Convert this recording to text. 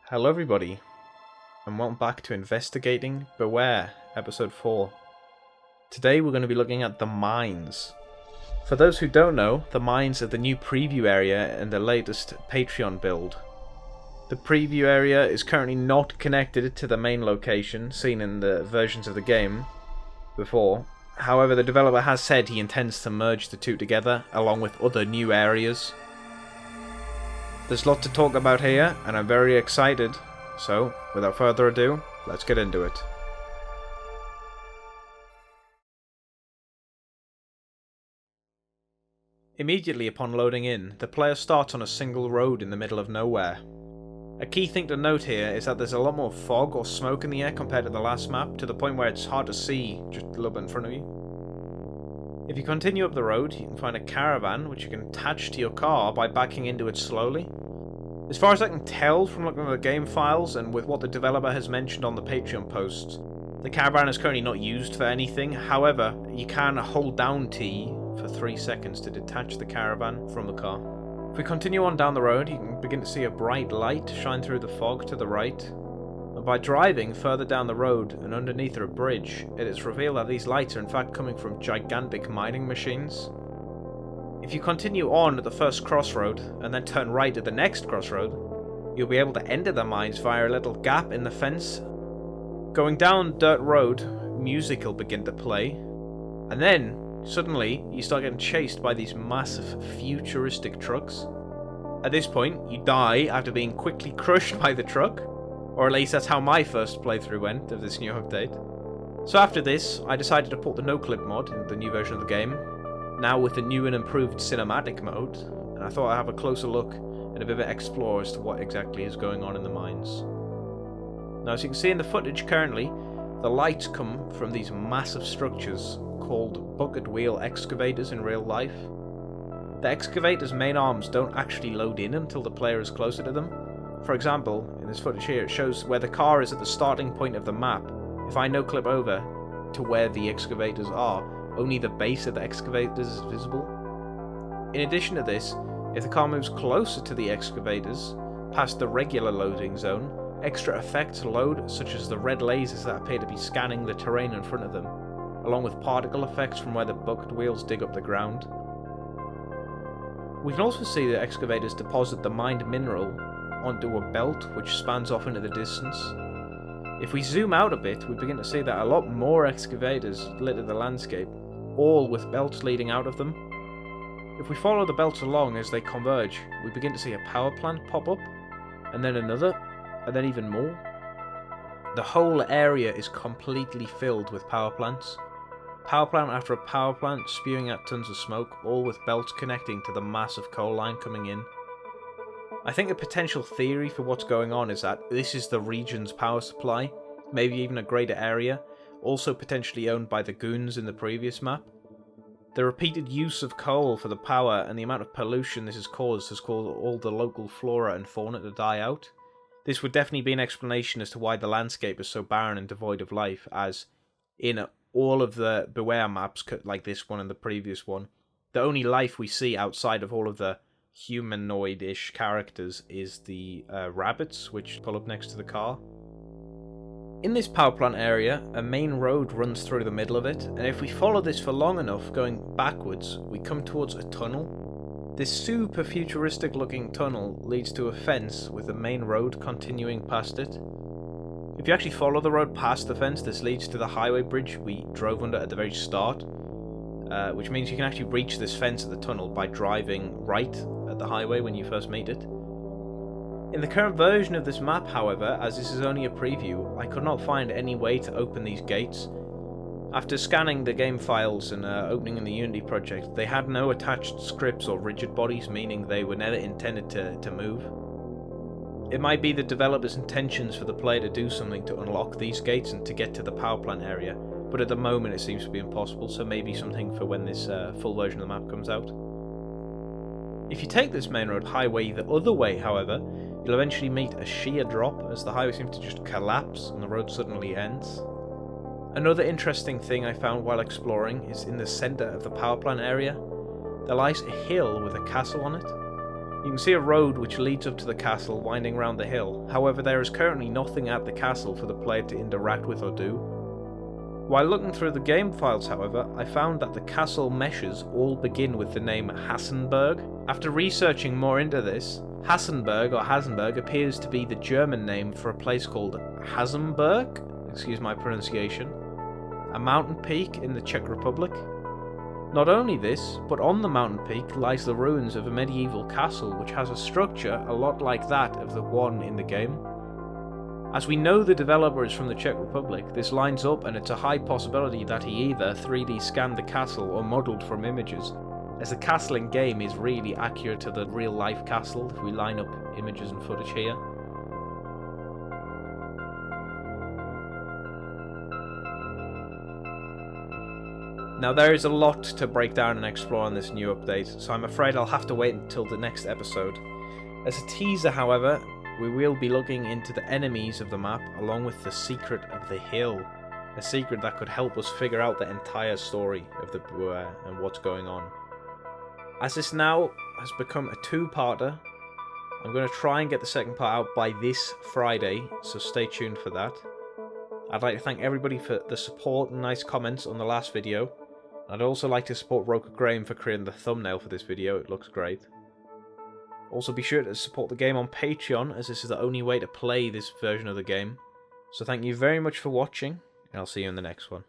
Hello everybody, and welcome back to Investigating Beware, Episode 4. Today we're going to be looking at the mines. For those who don't know, the mines are the new preview area in the latest Pateron build. The preview area is currently not connected to the main location seen in the versions of the game before. However, the developer has said he intends to merge the two together along with other new areas. There's a lot to talk about here, and I'm very excited. So, without further ado, let's get into it. Immediately upon loading in, the player starts on a single road in the middle of nowhere. A key thing to note here is that there's a lot more fog or smoke in the air compared to the last map, to the point where it's hard to see just a little bit in front of you. If you continue up the road, you can find a caravan which you can attach to your car by backing into it slowly. As far as I can tell from looking at the game files and with what the developer has mentioned on the Patreon posts, the caravan is currently not used for anything. However, you can hold down T for 3 seconds to detach the caravan from the car. If we continue on down the road, you can begin to see a bright light shine through the fog to the right. And by driving further down the road and underneath a bridge, it is revealed that these lights are in fact coming from gigantic mining machines. If you continue on at the first crossroad and then turn right at the next crossroad, you'll be able to enter the mines via a little gap in the fence. Going down dirt road, music will begin to play, and then suddenly you start getting chased by these massive futuristic trucks. At this point, you die after being quickly crushed by the truck, or at least that's how my first playthrough went of this new update. So after this, I decided to port the no-clip mod into the new version of the game, now with the new and improved cinematic mode, and I thought I'd have a closer look and a bit of an explore as to what exactly is going on in the mines. Now, as you can see in the footage currently, the lights come from these massive structures called bucket wheel excavators in real life. The excavator's main arms don't actually load in until the player is closer to them. For example, in this footage here, it shows where the car is at the starting point of the map. If I no-clip over to where the excavators are, only the base of the excavators is visible. In addition to this, if the car moves closer to the excavators, past the regular loading zone, extra effects load, such as the red lasers that appear to be scanning the terrain in front of them, along with particle effects from where the bucket wheels dig up the ground. We can also see the excavators deposit the mined mineral onto a belt which spans off into the distance. If we zoom out a bit, we begin to see that a lot more excavators litter the landscape, all with belts leading out of them. If we follow the belts along as they converge, we begin to see a power plant pop up, and then another, and then even more. The whole area is completely filled with power plants. Power plant after a power plant spewing out tons of smoke, all with belts connecting to the massive coal line coming in. I think a potential theory for what's going on is that this is the region's power supply, maybe even a greater area, also potentially owned by the goons in the previous map. The repeated use of coal for the power and the amount of pollution this has caused all the local flora and fauna to die out. This would definitely be an explanation as to why the landscape is so barren and devoid of life, as in all of the Beware maps, like this one and the previous one, the only life we see outside of all of the humanoid-ish characters is the rabbits, which pull up next to the car. In this power plant area, a main road runs through the middle of it, and if we follow this for long enough, going backwards, we come towards a tunnel. This super futuristic looking tunnel leads to a fence with the main road continuing past it. If you actually follow the road past the fence, this leads to the highway bridge we drove under at the very start, which means you can actually reach this fence at the tunnel by driving right at the highway when you first meet it. In the current version of this map, however, as this is only a preview, I could not find any way to open these gates. After scanning the game files and opening in the Unity project, they had no attached scripts or rigid bodies, meaning they were never intended to move. It might be the developer's intentions for the player to do something to unlock these gates and to get to the power plant area, but at the moment it seems to be impossible, so maybe something for when this full version of the map comes out. If you take this main road highway the other way, however, you'll eventually meet a sheer drop as the highway seems to just collapse and the road suddenly ends. Another interesting thing I found while exploring is in the centre of the power plant area, there lies a hill with a castle on it. You can see a road which leads up to the castle winding round the hill. However, there is currently nothing at the castle for the player to interact with or do. While looking through the game files, however, I found that the castle meshes all begin with the name Hassenberg. After researching more into this, Hassenberg appears to be the German name for a place called Hasenberg, excuse my pronunciation, a mountain peak in the Czech Republic. Not only this, but on the mountain peak lies the ruins of a medieval castle which has a structure a lot like that of the one in the game. As we know the developer is from the Czech Republic, this lines up and it's a high possibility that he either 3D scanned the castle or modelled from images, as the castle in game is really accurate to the real life castle if we line up images and footage here. Now there is a lot to break down and explore on this new update, so I'm afraid I'll have to wait until the next episode. As a teaser, however, we will be looking into the enemies of the map along with the secret of the hill, a secret that could help us figure out the entire story of the Buer and what's going on. As this now has become a two-parter, I'm going to try and get the second part out by this Friday, so stay tuned for that. I'd like to thank everybody for the support and nice comments on the last video. I'd also like to support RokaGraham for creating the thumbnail for this video, it looks great. Also be sure to support the game on Patreon, as this is the only way to play this version of the game. So thank you very much for watching, and I'll see you in the next one.